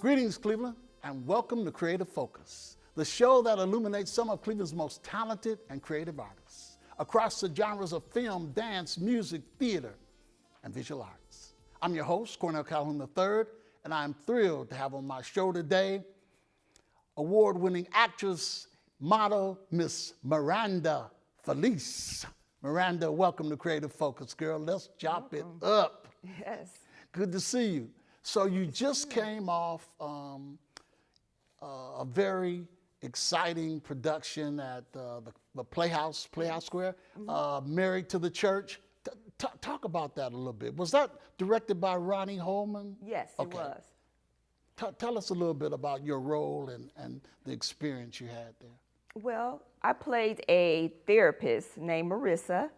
Greetings, Cleveland, and welcome to Creative Focus, the show that illuminates some of Cleveland's most talented and creative artists across the genres of film, dance, music, theater, and visual arts. I'm your host, Cornell Calhoun III, and I'm thrilled to have on my show today award-winning actress, model, Miss Miranda Felice. Miranda, welcome to Creative Focus, girl. Let's chop it up. Yes. Good to see you. So you just came off a very exciting production at the Playhouse Square, Married to the Church. Talk about that a little bit. Was that directed by Ronnie Holman? Yes, it was. Tell us a little bit about your role and the experience you had there. Well, I played a therapist named Marissa,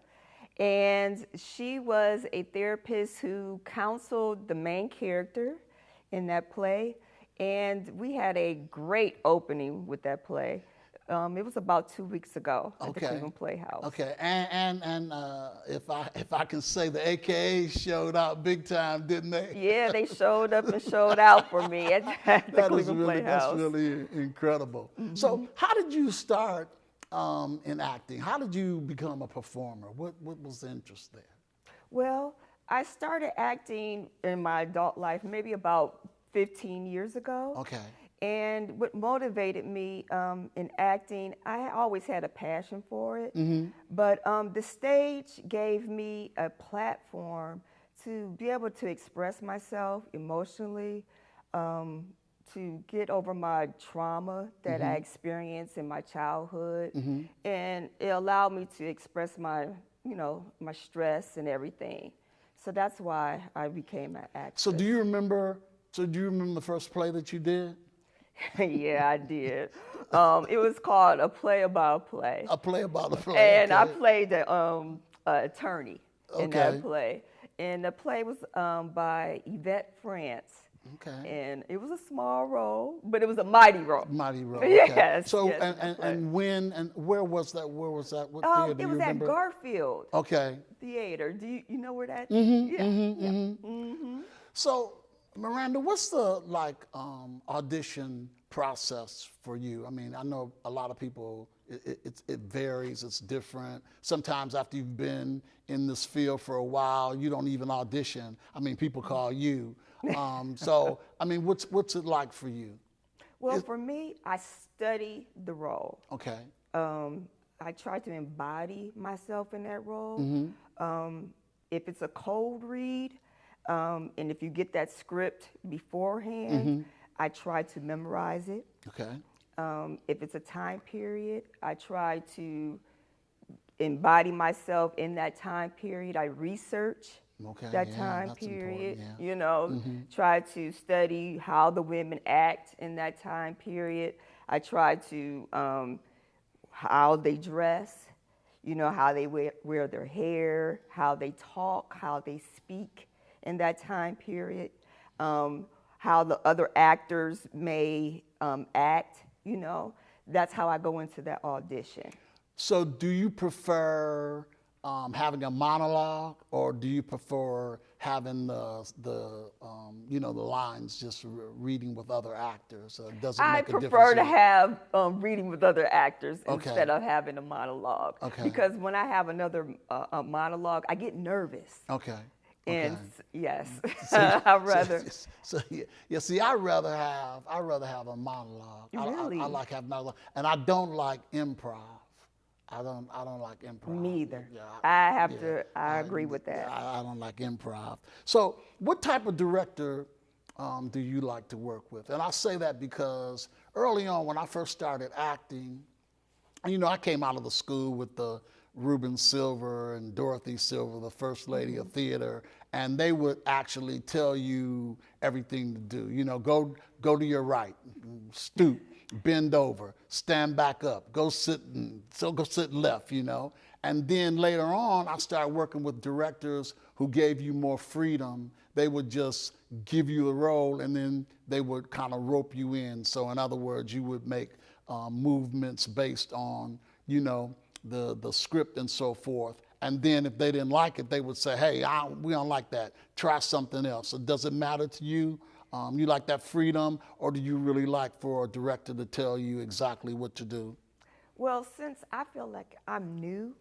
and she was a therapist who counseled the main character in that play, and we had a great opening with that play. It was about 2 weeks ago at the Cleveland Playhouse. Okay, and if I can say, the AKAs showed out big time, didn't they? Yeah, they showed up and showed out for me at the Cleveland Playhouse. That's really incredible. So how did you start in acting? How did you become a performer? What was the interest there? Well, I started acting in my adult life maybe about 15 years ago. Okay. And what motivated me in acting, I always had a passion for it, but the stage gave me a platform to be able to express myself emotionally, to get over my trauma that I experienced in my childhood, and it allowed me to express my, my stress and everything. So that's why I became an actress. So do you remember the first play that you did? Yeah, I did. It was called A Play About a Play. A Play About a Play. And I played the attorney in that play. And the play was by Yvette France. Okay. And it was a small role, but it was a mighty role. Mighty role. Okay. Yes. So yes, and when and where was that? Where was that? What theater? It was at Garfield. Okay. Theater. Do you know where that is? So, Miranda, what's the audition process for you? I mean, I know a lot of people, it varies, it's different. Sometimes after you've been in this field for a while, you don't even audition. I mean, people call you. So, I mean, what's it like for you? Well, for me, I study the role. Okay. I try to embody myself in that role. If it's a cold read, and if you get that script beforehand, I try to memorize it. Okay. If it's a time period, I try to embody myself in that time period. I research that time period, try to study how the women act in that time period. I try to, how they dress, how they wear their hair, how they talk, how they speak in that time period, how the other actors may act, That's how I go into that audition. So do you prefer having a monologue, or do you prefer having the lines just reading with other actors? Does it make a difference? I prefer to have reading with other actors instead of having a monologue. Okay. Because when I have another monologue, I get nervous. Okay. And yes, So, I'd rather. See, I'd rather have a monologue. Really? I like having monologue, and I don't like improv. I don't like improv. Me either. Yeah, I agree with that. I don't like improv. So, what type of director do you like to work with? And I say that because early on, when I first started acting, I came out of the school with the Reuben Silver and Dorothy Silver, the first lady of theater, and they would actually tell you everything to do. Go to your right, stoop, bend over, stand back up, go sit left, And then later on, I started working with directors who gave you more freedom. They would just give you a role, and then they would kind of rope you in. So in other words, you would make movements based on, the script and so forth. And then if they didn't like it, they would say, hey, we don't like that. Try something else. So does it matter to you You like that freedom, or do you really like for a director to tell you exactly what to do? Well, since I feel like I'm new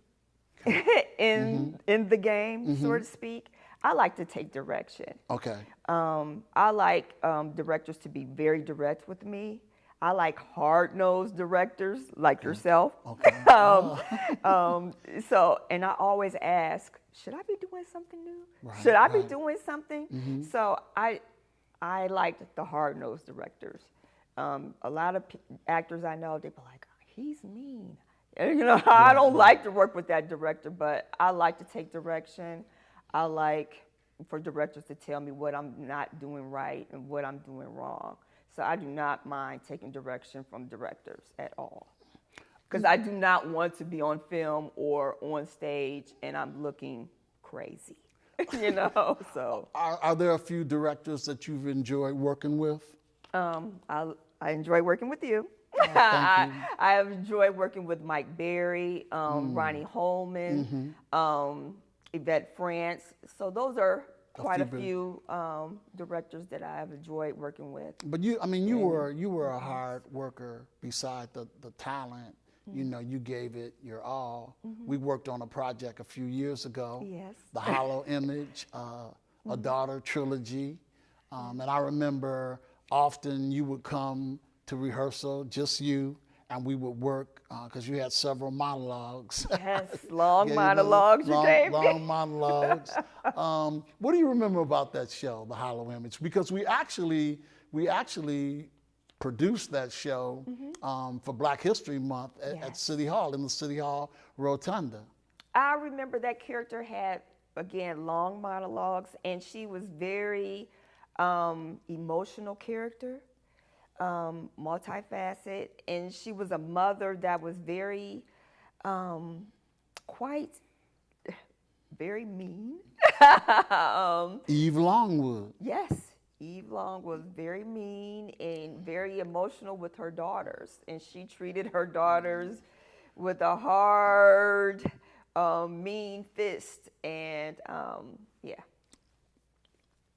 in the game, so to speak, I like to take direction. Okay. I like directors to be very direct with me. I like hard-nosed directors like yourself. Okay. So, and I always ask, should I be doing something new? Right, Should I be right. doing something? So I liked the hard-nosed directors. A lot of actors I know, they be like, he's mean. And, you know, I don't like to work with that director, but I like to take direction. I like for directors to tell me what I'm not doing right and what I'm doing wrong. So I do not mind taking direction from directors at all. Because I do not want to be on film or on stage and I'm looking crazy, you know, so. Are there a few directors that you've enjoyed working with? I enjoy working with you. Thank you. I have enjoyed working with Mike Berry, Ronnie Holman, Yvette France. So those are quite a few directors that I have enjoyed working with. But you were a hard worker beside the talent. You know, you gave it your all. We worked on a project a few years ago. Yes. The Hollow Image, a daughter trilogy. And I remember often you would come to rehearsal, just you, and we would work, because you had several monologues. Yes, long monologues you gave me. Long monologues. What do you remember about that show, The Hollow Image? Because we actually produced that show for Black History Month at City Hall, in the City Hall Rotunda. I remember that character had, again, long monologues, and she was very emotional character. Multifaceted, and she was a mother that was very, very mean. Eve Longwood. Yes, Eve Long was very mean and very emotional with her daughters, and she treated her daughters with a hard, mean fist, and yeah.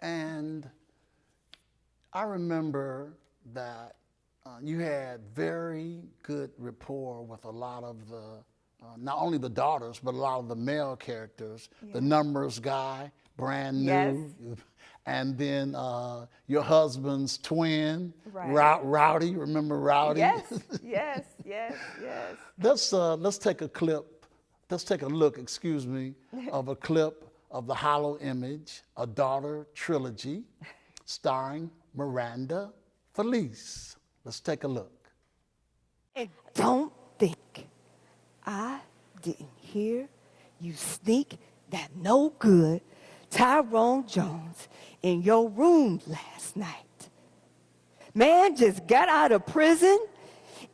And I remember that you had very good rapport with a lot of the, not only the daughters, but a lot of the male characters. Yeah. The numbers guy, brand new. Yes. And then your husband's twin, right. Rowdy. Remember Rowdy? Yes, yes, yes, yes. Let's take a clip. Let's take a look, excuse me, of a clip of The Hollow Image, a daughter trilogy, starring Miranda Felice. Let's take a look. And don't think I didn't hear you sneak that no good Tyrone Jones in your room last night. Man just got out of prison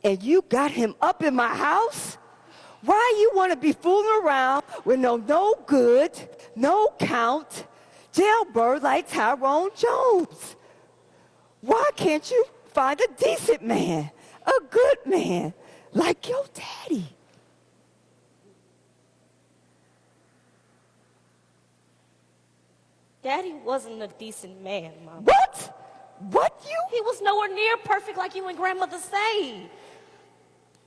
and you got him up in my house? Why you want to be fooling around with no good, no count, jailbird like Tyrone Jones? Why can't you find a decent man, a good man, like your daddy? Daddy wasn't a decent man, Mom. What? What you? He was nowhere near perfect like you and Grandmother say.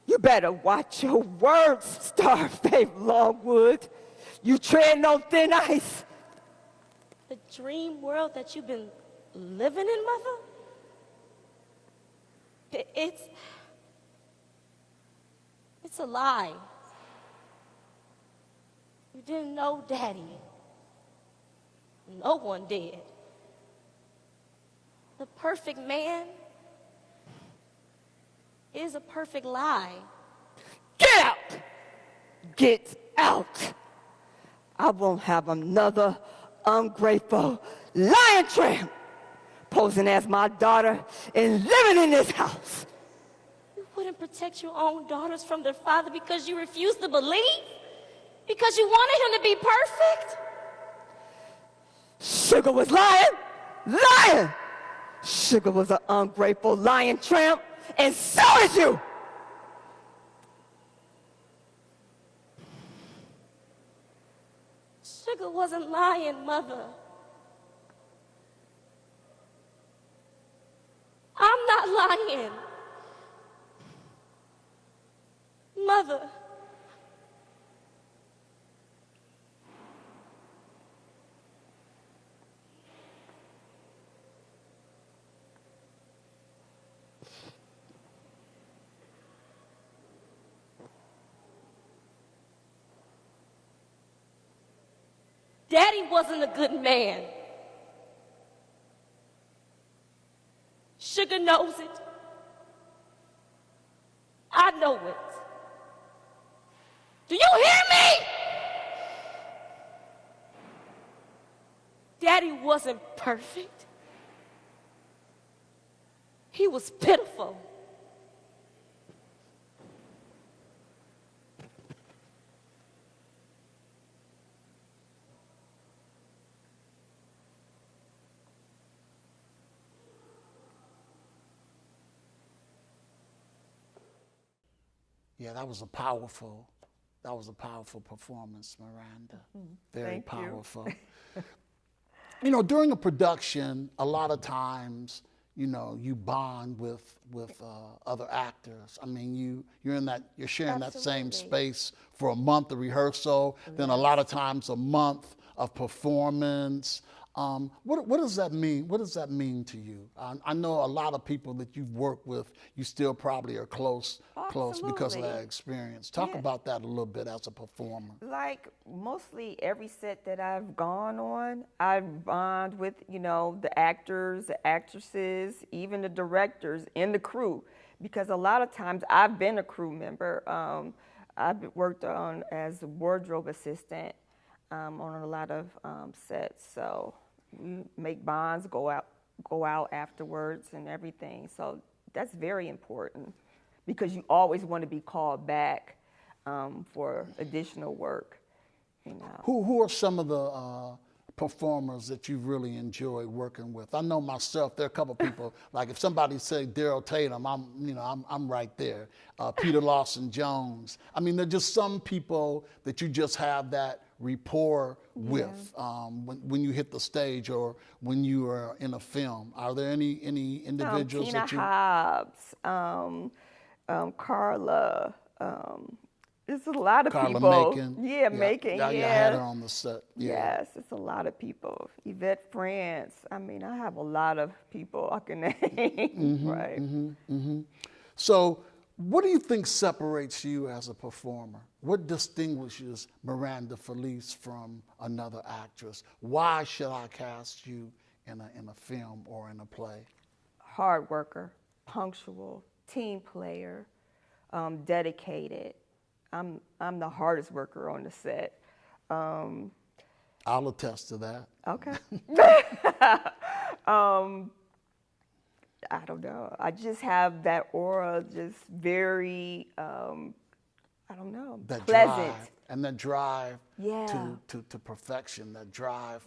You better watch your words, Starface Longwood. You treading on thin ice. The dream world that you've been living in, Mother? It's a lie. You didn't know Daddy. No one did. The perfect man is a perfect lie. Get out! Get out! I won't have another ungrateful lion tramp posing as my daughter and living in this house. You wouldn't protect your own daughters from their father because you refused to believe? Because you wanted him to be perfect? Sugar was lying. Lying! Sugar was an ungrateful lion tramp, and so is you! Sugar wasn't lying, Mother. lying. Mother. Daddy wasn't a good man. Sugar knows it. I know it. Do you hear me? Daddy wasn't perfect. He was pitiful. Yeah, that was a powerful performance, Miranda. Very Thank powerful. You know, during a production, a lot of times, you know, you bond with other actors. I mean, you're sharing that same space for a month of rehearsal, then a lot of times a month of performance. What does that mean? What does that mean to you? I know a lot of people that you've worked with, you still probably are close because of that experience. Talk about that a little bit as a performer. Like mostly every set that I've gone on, I bond with, you know, the actors, the actresses, even the directors and the crew. Because a lot of times I've been a crew member. I've worked on as a wardrobe assistant on a lot of sets. So we make bonds, go out afterwards and everything. So that's very important because you always want to be called back for additional work. You know. Who are some of the performers that you really enjoy working with? I know myself, there are a couple people, like if somebody say Daryl Tatum, I'm right there. Peter Lawson Jones. I mean, there are just some people that you just have that rapport with when you hit the stage or when you are in a film. Are there any individuals Tina that you? Hobbs, Carla. It's a lot of Carla people. Macon. Yeah, Macon. Yeah, Yeah. you had her on the set. Yeah. Yes, it's a lot of people. Yvette France. I mean, I have a lot of people I can name. Right. So, what do you think separates you as a performer? What distinguishes Miranda Felice from another actress? Why should I cast you in a film or in a play? Hard worker, punctual, team player, dedicated. I'm the hardest worker on the set. I'll attest to that. Okay. I don't know. I just have that aura, just very, I don't know, that pleasant. Drive, and that drive Yeah. to perfection, that drive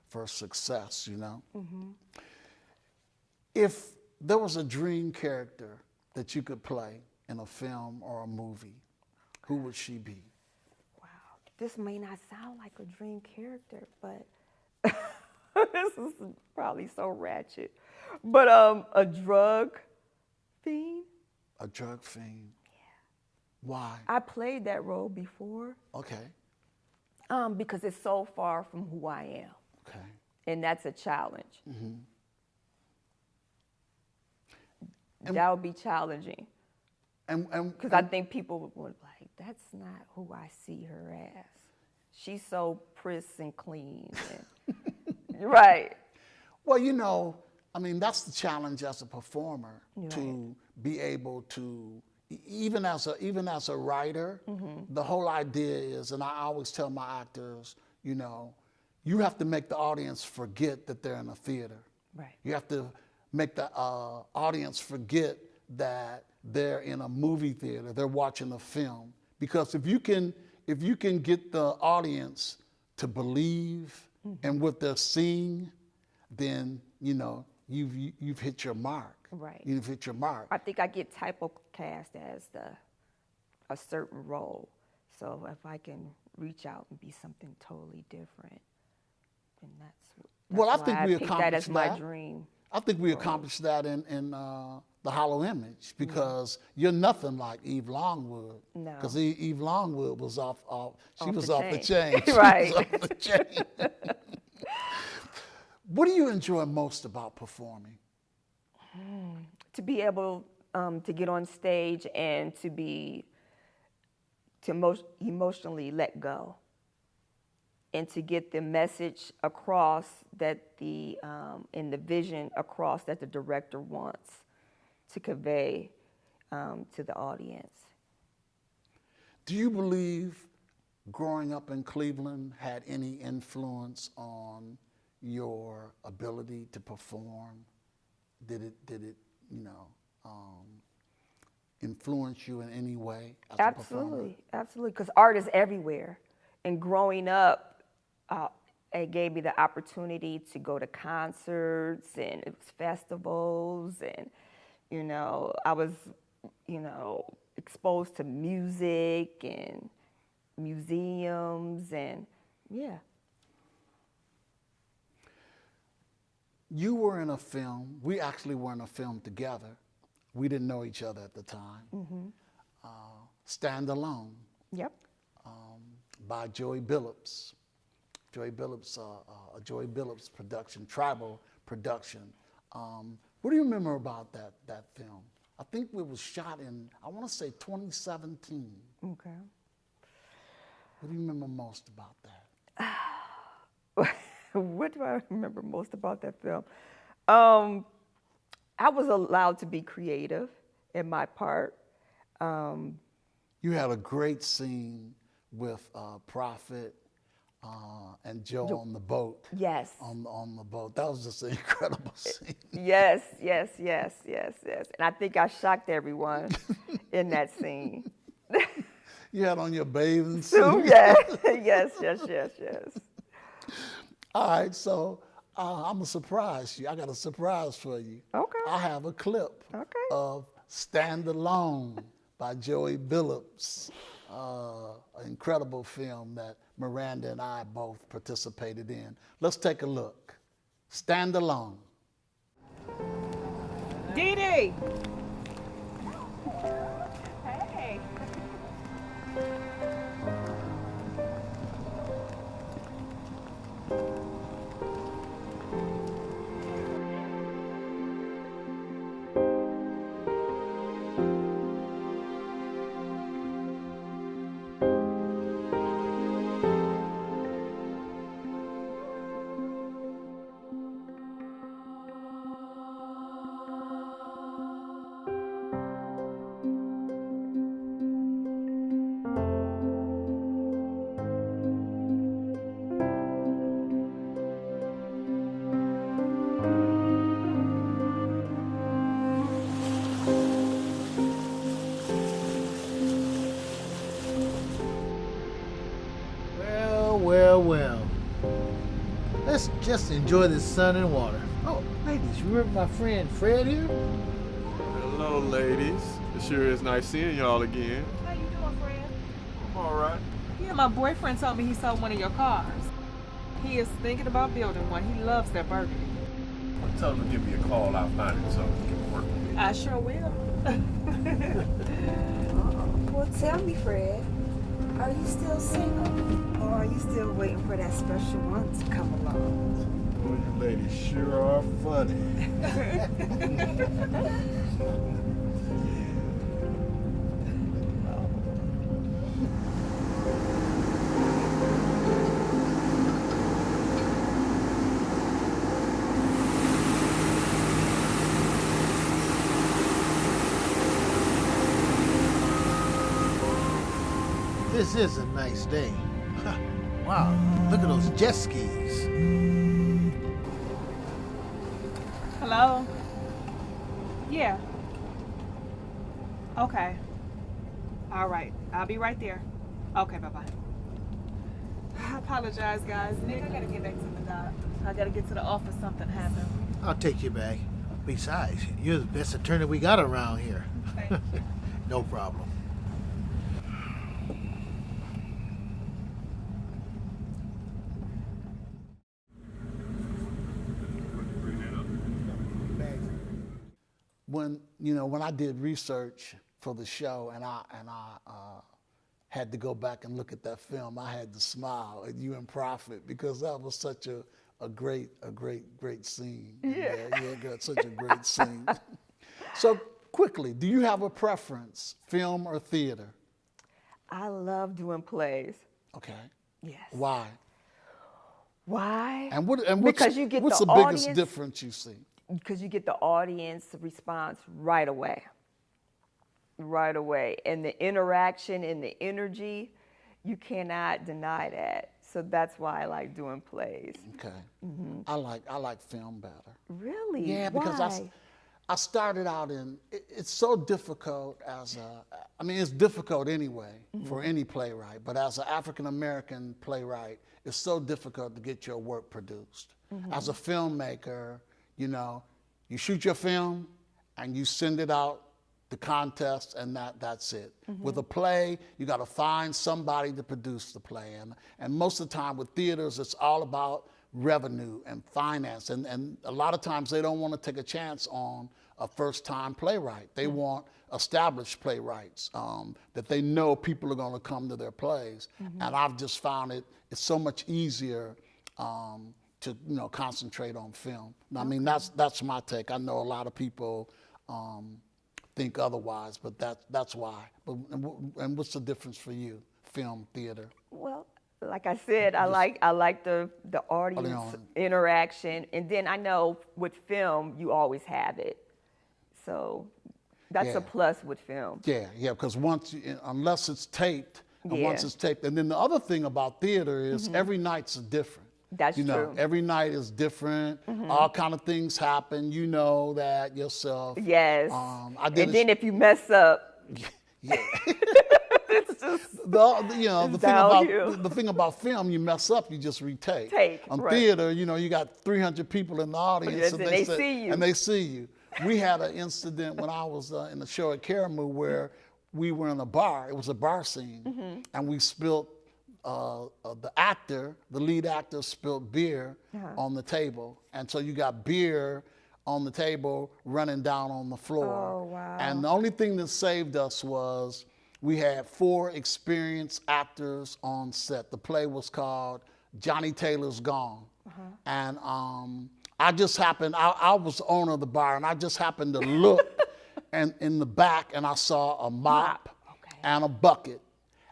for success, you know? If there was a dream character that you could play in a film or a movie, who would she be? Wow. This may not sound like a dream character, but this is probably so ratchet. But a drug fiend. A drug fiend. Yeah. Why? I played that role before. Okay. Because it's so far from who I am. Okay. And that's a challenge. That would be challenging. Because I think people would like, that's not who I see her as. She's so pris and clean. Right. Well, you know, I mean, that's the challenge as a performer, to be able to, even as a writer, the whole idea is, and I always tell my actors, you know, you have to make the audience forget that they're in a theater. Right. You have to make the audience forget that they're in a movie theater, they're watching a film. Because if you can get the audience to believe in what they're seeing, then, you know, you've hit your mark. Right. You've hit your mark. I think I get typecast as a certain role. So if I can reach out and be something totally different, then that's Well, I why think we picked accomplished that as my dream. I think we accomplished that in the the hollow image because you're nothing like Eve Longwood. No. Because Eve Longwood was off the chain. She Right. was off the chain. What do you enjoy most about performing? To be able to get on stage and to emotionally let go, and to get the message across that and the vision across that the director wants to convey to the audience. Do you believe growing up in Cleveland had any influence on your ability to perform? Did it influence you in any way as a performer? Absolutely, because art is everywhere. And growing up, it gave me the opportunity to go to concerts and festivals, and I was, exposed to music and museums, and yeah. You were in a film. We actually were in a film together. We didn't know each other at the time. Mm-hmm. Stand Alone. Yep. By Joey Billups. Joey Billups, a Joey Billups production, tribal production. What do you remember about that film? I think it was shot in, I want to say 2017. Okay. What do you remember most about that? What do I remember most about that film? I was allowed to be creative in my part. You had a great scene with Prophet and Joe on the boat. Yes. On the boat. That was just an incredible scene. Yes. And I think I shocked everyone in that scene. You had on your bathing So, suit. yes. All right, so I'm going to surprise you. I got a surprise for you. Okay. I have a clip of Stand Alone by Joey Billups, an incredible film that Miranda and I both participated in. Let's take a look. Stand Alone. Dee Dee. Hey. Well. Let's just enjoy the sun and water. Oh, ladies, you remember my friend Fred here? Hello, ladies. It sure is nice seeing y'all again. How you doing, Fred? I'm all right. Yeah, my boyfriend told me he sold one of your cars. He is thinking about building one. He loves that burgundy. Well, tell him to give me a call. I'll find him so he can work with me. I sure will. Well, tell me, Fred, are you still single? Or are you still waiting for that special one to come along? Boy, you ladies sure are funny. This is a nice day. Wow, look at those jet skis. Hello? Yeah. Okay. All right. I'll be right there. Okay, bye-bye. I apologize, guys. Nick, I gotta get back to the dock. I gotta get to the office. Something happened. I'll take you back. Besides, you're the best attorney we got around here. Thank you. No problem. when I did research for the show and I had to go back and look at that film, I had to smile at you and Prophet because that was such a great scene. Yeah, got such a great scene. So quickly, do you have a preference, film or theater? I love doing plays. Okay. Yes. Why? Why? And what's because you get what's the the audience, biggest difference you see? Because you get the audience response right away. Right away. And the interaction and the energy, you cannot deny that. So that's why I like doing plays. Okay. I like film better. Really? Yeah, because why? I started out it's so difficult it's difficult anyway for any playwright, but as an African American playwright, it's so difficult to get your work produced. As a filmmaker, you shoot your film and you send it out the contest and that's it. With a play, you got to find somebody to produce the play. And most of the time with theaters, it's all about revenue and finance. And a lot of times they don't want to take a chance on a first-time playwright. They want established playwrights that they know people are going to come to their plays. And I've just found it's so much easier to concentrate on film. I mean, that's my take. I know a lot of people think otherwise, but that's why. And what's the difference for you, film, theater? Well, like I said, I like the audience interaction, and then I know with film you always have it, so that's a plus with film. Yeah, because unless it's taped, and then the other thing about theater is every night's different. That's true. Every night is different. All kind of things happen. You know that yourself. Yes. Then if you mess up, it's just the thing about film, you mess up, you just retake. On theater, you got 300 people in the audience, and they see you. And they see you. We had an incident when I was in the show at Caramoo where we were in a bar. It was a bar scene, and we spilled. The lead actor spilled beer on the table. And so you got beer on the table running down on the floor. Oh, wow. And the only thing that saved us was we had 4 experienced actors on set. The play was called Johnny Taylor's Gone. And I just happened, I was the owner of the bar, and I just happened to look and in the back, and I saw a mop and a bucket.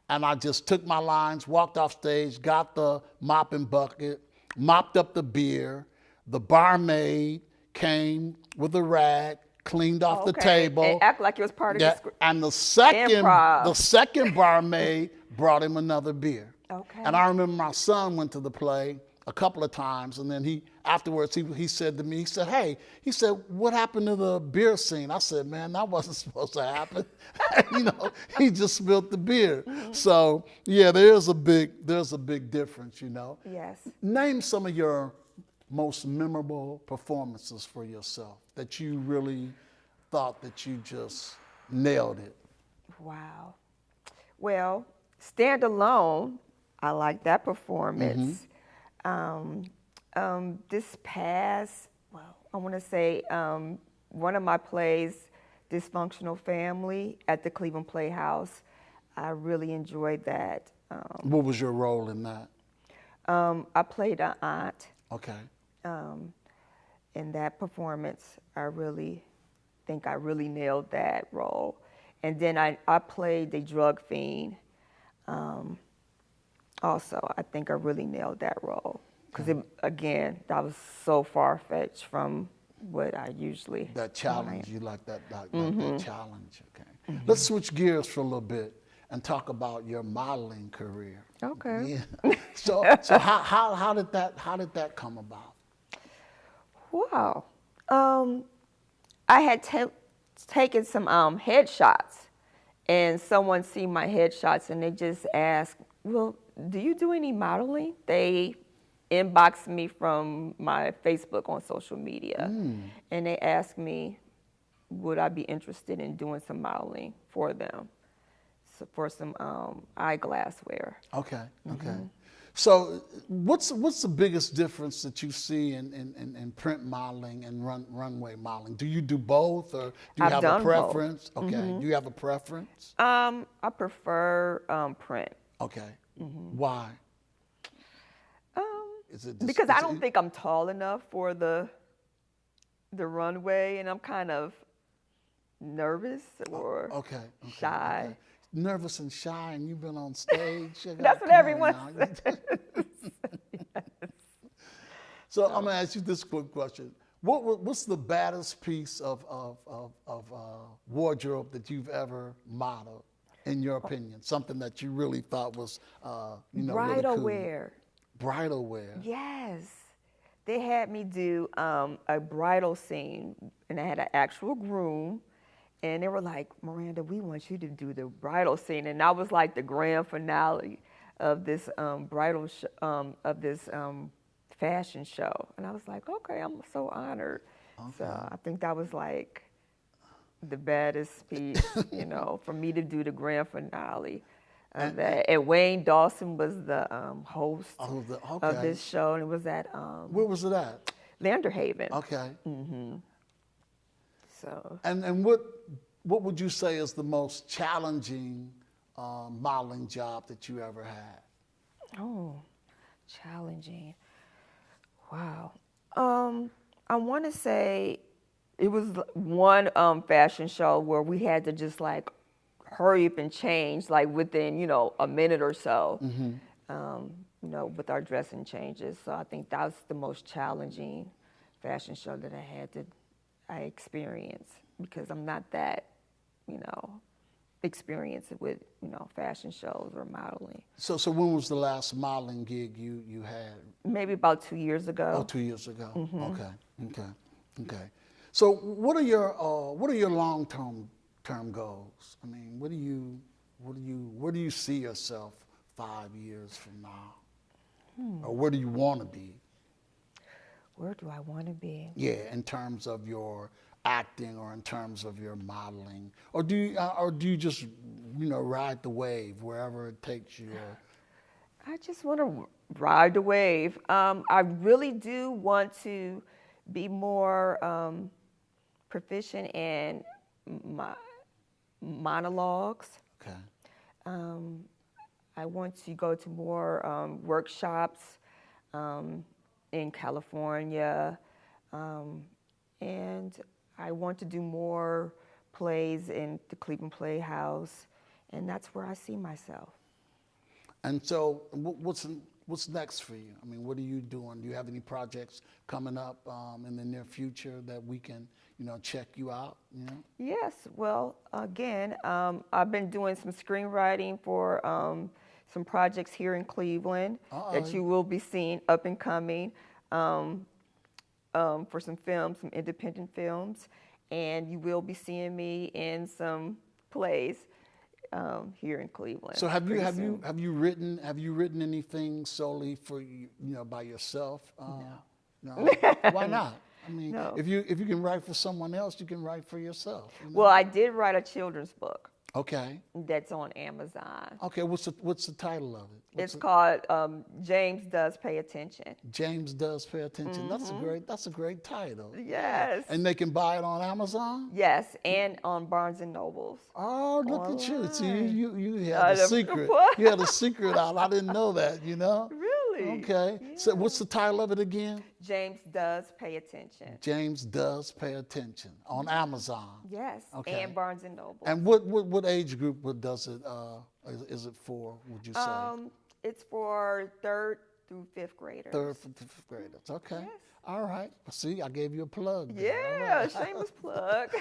And I just took my lines, walked off stage, got the mop and bucket, mopped up the beer. The barmaid came with a rag, cleaned off the table. And act like it was part of the script. And the second barmaid brought him another beer. Okay. And I remember my son went to the play a couple of times, and then afterwards he said to me, he said, "Hey," he said, "what happened to the beer scene?" I said, "Man, that wasn't supposed to happen." He just spilled the beer. So yeah, there's a big difference, Yes. Name some of your most memorable performances for yourself that you really thought that you just nailed it. Wow. Well, Stand Alone, I like that performance. This past, I want to say one of my plays, Dysfunctional Family at the Cleveland Playhouse, I really enjoyed that. What was your role in that? I played an aunt. Okay. In that performance, I really think I really nailed that role. And then I played the drug fiend. Also, I think I really nailed that role. Because, again, that was so far-fetched from what I usually... That challenge, you like that challenge, okay. Let's switch gears for a little bit and talk about your modeling career. Okay. Yeah. So how did that come about? Wow. I had taken some headshots, and someone seen my headshots, and they just asked, "Well, do you do any modeling?" They inboxed me from my Facebook on social media, and they asked me, would I be interested in doing some modeling for them, for some eyeglass wear. Okay. So what's the biggest difference that you see in print modeling and runway modeling? Do you do both, or do you I've have done a both. preference? Okay. Do you have a preference? I prefer print. Okay. Why? Is it Because I don't think I'm tall enough for the runway, and I'm kind of nervous or shy. Okay. Nervous and shy, and you've been on stage. That's what everyone says. So I'm gonna ask you this quick question: what's the baddest piece of wardrobe that you've ever modeled, in your opinion? Something that you really thought was, Bridal really cool. wear. Bridal wear. Yes. They had me do a bridal scene, and I had an actual groom, and they were like, Miranda, we want you to do the bridal scene. And I was like the grand finale of this fashion show. And I was like, okay, I'm so honored. Okay. So I think that was like the baddest piece, for me to do the grand finale. And Wayne Dawson was the host of this show, and it was at where was it at? Landerhaven. Okay. So. And what would you say is the most challenging modeling job that you ever had? Oh, challenging. Wow. I want to say it was one fashion show where we had to just like hurry up and change like within, a minute or so, with our dressing changes. So I think that was the most challenging fashion show that I experienced, because I'm not that, experienced with, fashion shows or modeling. So when was the last modeling gig you had? Maybe about 2 years ago. Oh, 2 years ago. Okay. So what are your long-term goals? I mean, where do you see yourself 5 years from now? Or where do you want to be? Where do I want to be? Yeah, in terms of your acting or in terms of your modeling, or do you just ride the wave wherever it takes you? I just want to ride the wave. I really do want to be more proficient in my monologues. Okay. I want to go to more workshops in California, and I want to do more plays in the Cleveland Playhouse, and that's where I see myself. And so, what's next for you? I mean, what are you doing? Do you have any projects coming up in the near future that we can, check you out? Yes. Well, again, I've been doing some screenwriting for some projects here in Cleveland that you will be seeing up and coming for some films, some independent films, and you will be seeing me in some plays here in Cleveland. So have you written anything solely for you, by yourself? No. Why not? I mean, No. if you can write for someone else, you can write for yourself. Well, I did write a children's book. Okay. That's on Amazon. Okay. What's the title of it? It's called James Does Pay Attention. James Does Pay Attention. That's a great title. Yes. And they can buy it on Amazon? Yes, and on Barnes and Nobles. Oh, look at you. See, you had I a never secret. put- You had a secret out. I didn't know that, Really? Okay. Yeah. So what's the title of it again? James Does Pay Attention. James Does Pay Attention on Amazon. Yes, Okay. and Barnes and Nobles. And what age group does it is it for, would you say? It's for 3rd through 5th graders. 3rd and 5th graders. Okay. Yes. All right. See, I gave you a plug there. All Yeah, right. shameless plug.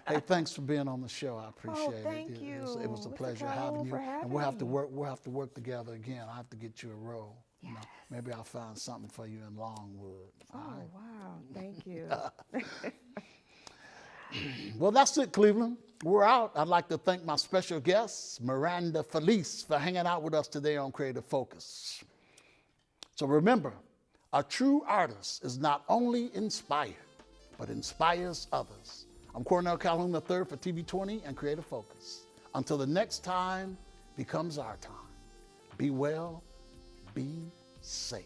Hey, thanks for being on the show. I appreciate it. thank It you. was a Mr. pleasure Calhoun, having you. for And having we'll have to me. work together again. I have to get you a role. Yes. Maybe I'll find something for you in Longwood. Oh, All right. wow. Thank you. Well, that's it, Cleveland. We're out. I'd like to thank my special guest, Miranda Felice, for hanging out with us today on Creative Focus. So remember, a true artist is not only inspired, but inspires others. I'm Cornell Calhoun III for TV 20 and Creative Focus. Until the next time becomes our time. Be well, be safe.